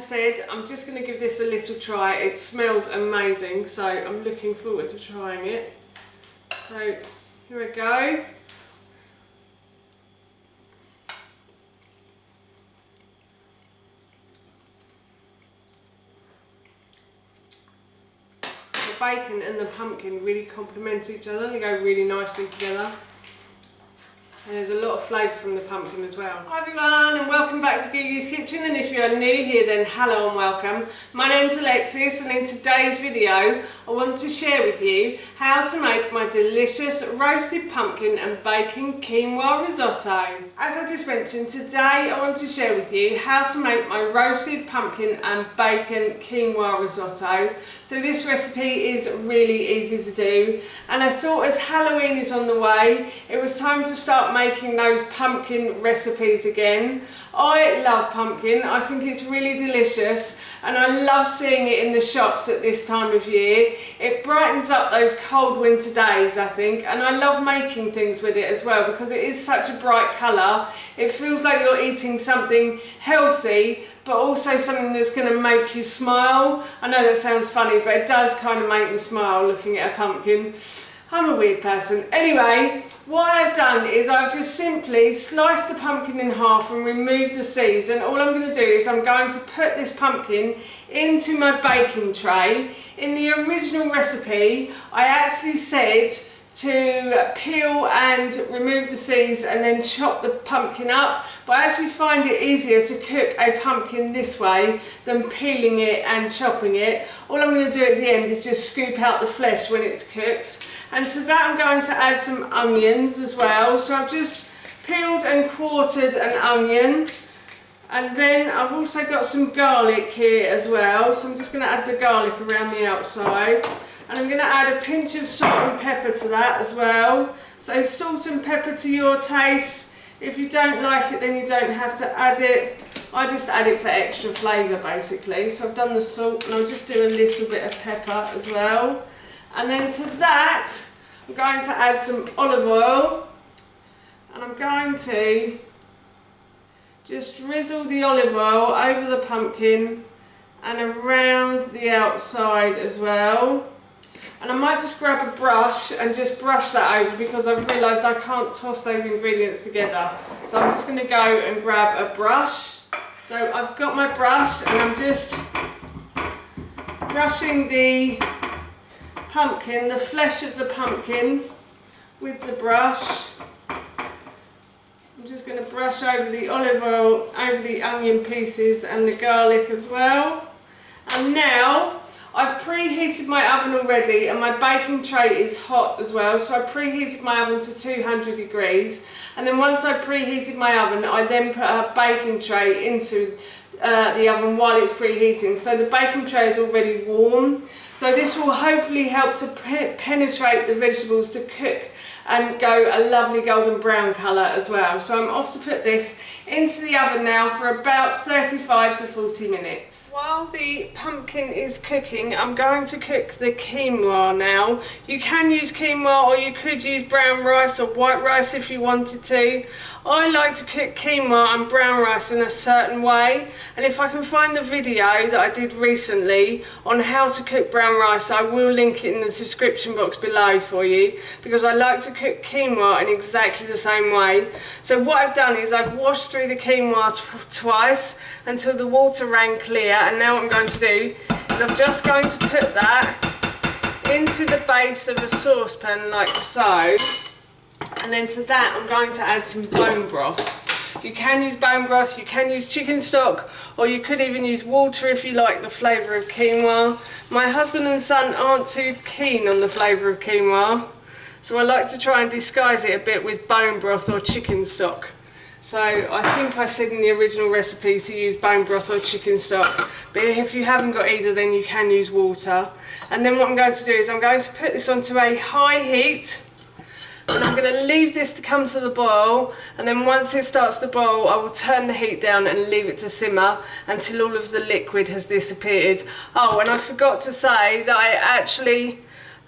said, I'm just going to give this a little try. It smells amazing, so I'm looking forward to trying it. So here we go. The bacon and the pumpkin really complement each other. They go really nicely together. And there's a lot of flavour from the pumpkin as well. Hi everyone, and welcome back to Gigi's Kitchen, and if you are new here then hello and welcome. My name's Alexis, and in today's video I want to share with you how to make my delicious roasted pumpkin and bacon quinoa risotto. As I just mentioned, today I want to share with you how to make my roasted pumpkin and bacon quinoa risotto. So this recipe is really easy to do, and I thought as Halloween is on the way, it was time to start making those pumpkin recipes again. I love pumpkin. I think it's really delicious, and I love seeing it in the shops at this time of year. It brightens up those cold winter days, I think, and I love making things with it as well because it is such a bright colour. It feels like you're eating something healthy but also something that's going to make you smile. I know that sounds funny, but it does kind of make me smile looking at a pumpkin. I'm a weird person. Anyway, what I've done is I've just simply sliced the pumpkin in half and removed the seeds, and all I'm going to do is I'm going to put this pumpkin into my baking tray. In the original recipe I actually said to peel and remove the seeds and then chop the pumpkin up, but I actually find it easier to cook a pumpkin this way than peeling it and chopping it. All I'm going to do at the end is just scoop out the flesh when it's cooked, and to that I'm going to add some onions as well. So I've just peeled and quartered an onion, and then I've also got some garlic here as well, so I'm just going to add the garlic around the outside. And I'm going to add a pinch of salt and pepper to that as well. So salt and pepper to your taste. If you don't like it, then you don't have to add it. I just add it for extra flavour basically. So I've done the salt, and I'll just do a little bit of pepper as well. And then to that, I'm going to add some olive oil. And I'm going to just drizzle the olive oil over the pumpkin and around the outside as well. And I might just grab a brush and just brush that over because I've realised I can't toss those ingredients together. So I'm just going to go and grab a brush. So I've got my brush and I'm just brushing the pumpkin, the flesh of the pumpkin with the brush. I'm just going to brush over the olive oil, over the onion pieces and the garlic as well. And now I've preheated my oven already, and my baking tray is hot as well, so I preheated my oven to 200 degrees, and then once I preheated my oven I then put a baking tray into the oven while it's preheating. So the baking tray is already warm, so this will hopefully help to penetrate the vegetables to cook and go a lovely golden brown colour as well. So I'm off to put this into the oven now for about 35 to 40 minutes. While the pumpkin is cooking, I'm going to cook the quinoa now. You can use quinoa, or you could use brown rice or white rice if you wanted to. I like to cook quinoa and brown rice in a certain way, and if I can find the video that I did recently on how to cook brown rice, I will link it in the description box below for you, because I like to cook quinoa in exactly the same way. So what I've done is I've washed through the quinoa twice until the water ran clear, and now what I'm going to do is I'm just going to put that into the base of a saucepan like so, and then to that I'm going to add some bone broth. You can use bone broth, you can use chicken stock, or you could even use water if you like the flavour of quinoa. My husband and son aren't too keen on the flavour of quinoa, so I like to try and disguise it a bit with bone broth or chicken stock. So I think I said in the original recipe to use bone broth or chicken stock, but if you haven't got either, then you can use water. And then what I'm going to do is I'm going to put this onto a high heat, and I'm going to leave this to come to the boil, and then once it starts to boil I will turn the heat down and leave it to simmer until all of the liquid has disappeared. Oh, and I forgot to say that I actually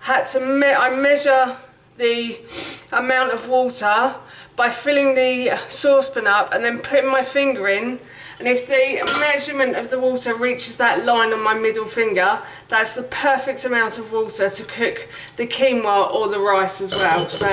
had to I measure the amount of water by filling the saucepan up and then putting my finger in, and if the measurement of the water reaches that line on my middle finger, that's the perfect amount of water to cook the quinoa or the rice as well. So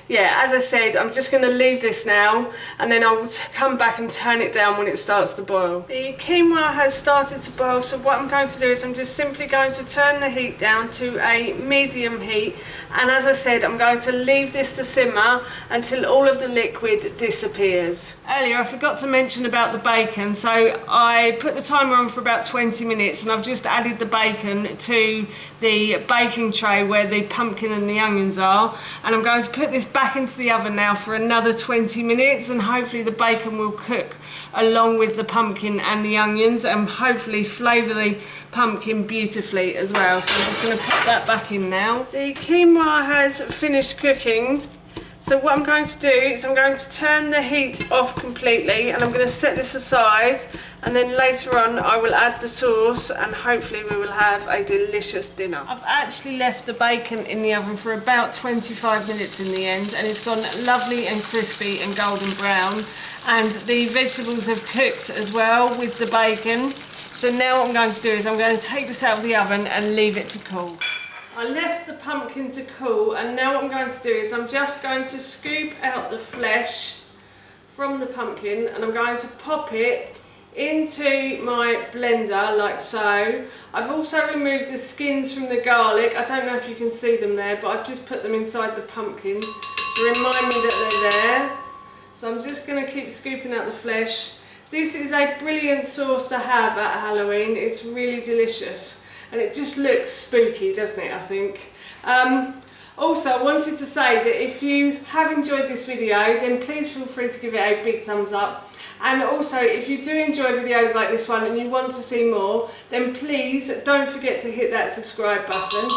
yeah, as I said, I'm just going to leave this now, and then I will come back and turn it down when it starts to boil. The quinoa has started to boil, so what I'm going to do is I'm just simply going to turn the heat down to a medium heat, and as I said, I'm going to leave this to simmer until all of the liquid disappears. Earlier I forgot to mention about the bacon, so I put the timer on for about 20 minutes and I've just added the bacon to the baking tray where the pumpkin and the onions are, and I'm going to put this back into the oven now for another 20 minutes, and hopefully the bacon will cook along with the pumpkin and the onions and hopefully flavour the pumpkin beautifully as well. So I'm just going to put that back in now. The quinoa has finished cooking, so what I'm going to do is I'm going to turn the heat off completely, and I'm going to set this aside, and then later on I will add the sauce and hopefully we will have a delicious dinner. I've actually left the bacon in the oven for about 25 minutes in the end, and it's gone lovely and crispy and golden brown, and the vegetables have cooked as well with the bacon. So now what I'm going to do is I'm going to take this out of the oven and leave it to cool. I left the pumpkin to cool, and now what I'm going to do is I'm just going to scoop out the flesh from the pumpkin, and I'm going to pop it into my blender like so. I've also removed the skins from the garlic. I don't know if you can see them there, but I've just put them inside the pumpkin to remind me that they're there. So I'm just going to keep scooping out the flesh. This is a brilliant sauce to have at Halloween. It's really delicious. And it just looks spooky, doesn't it, I think. Also, I wanted to say that if you have enjoyed this video, then please feel free to give it a big thumbs up. And also, if you do enjoy videos like this one and you want to see more, then please don't forget to hit that subscribe button.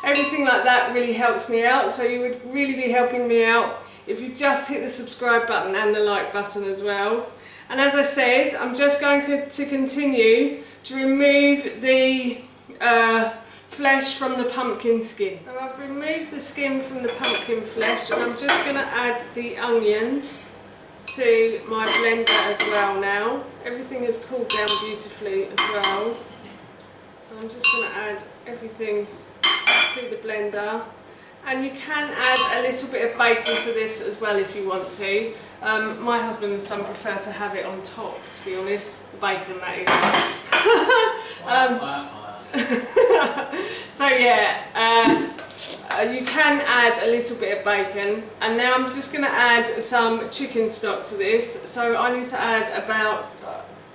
Everything like that really helps me out, so you would really be helping me out if you just hit the subscribe button and the like button as well. And as I said, I'm just going to continue to remove the flesh from the pumpkin skin. So I've removed the skin from the pumpkin flesh, and I'm just going to add the onions to my blender as well now. Everything has cooled down beautifully as well. So I'm just going to add everything to the blender. And you can add a little bit of bacon to this as well if you want to. My husband and son prefer to have it on top, to be honest. The bacon, that is. So yeah, you can add a little bit of bacon, and now I'm just going to add some chicken stock to this. So I need to add about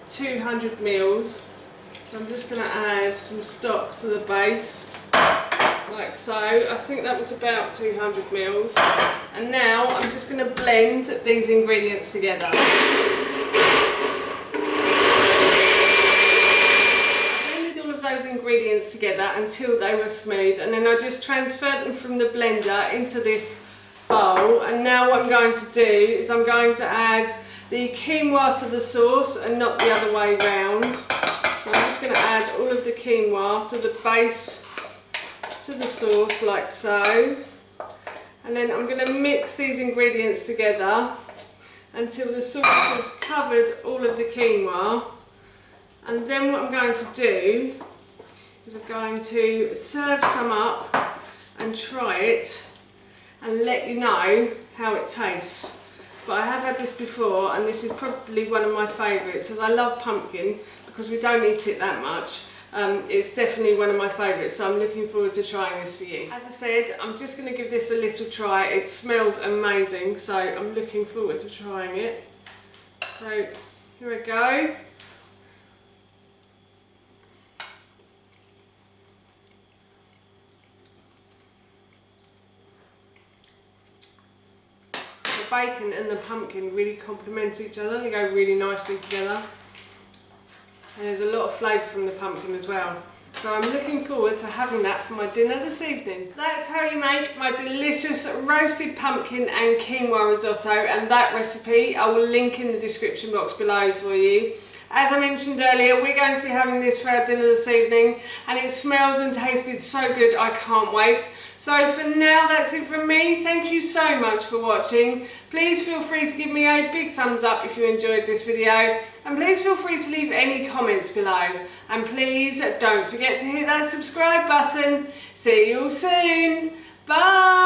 200 mils. So I'm just going to add some stock to the base, like so. I think that was about 200 mils. And now I'm just going to blend these ingredients together. Ingredients together until they were smooth, and then I just transferred them from the blender into this bowl. And now what I'm going to do is I'm going to add the quinoa to the sauce and not the other way round. So I'm just going to add all of the quinoa to the base, to the sauce like so, and then I'm going to mix these ingredients together until the sauce has covered all of the quinoa. And then what I'm going to do is I'm going to serve some up and try it and let you know how it tastes. But I have had this before, and this is probably one of my favourites, as I love pumpkin because we don't eat it that much. It's definitely one of my favourites, so I'm looking forward to trying this for you. As I said, I'm just going to give this a little try. It smells amazing, so I'm looking forward to trying it. So here we go. The bacon and the pumpkin really complement each other. They go really nicely together. And there's a lot of flavour from the pumpkin as well. So I'm looking forward to having that for my dinner this evening. That's how you make my delicious roasted pumpkin and quinoa risotto, and that recipe I will link in the description box below for you. As I mentioned earlier, we're going to be having this for our dinner this evening, and it smells and tasted so good, I can't wait. So for now, that's it from me. Thank you so much for watching. Please feel free to give me a big thumbs up if you enjoyed this video, and please feel free to leave any comments below. And please don't forget to hit that subscribe button. See you all soon. Bye!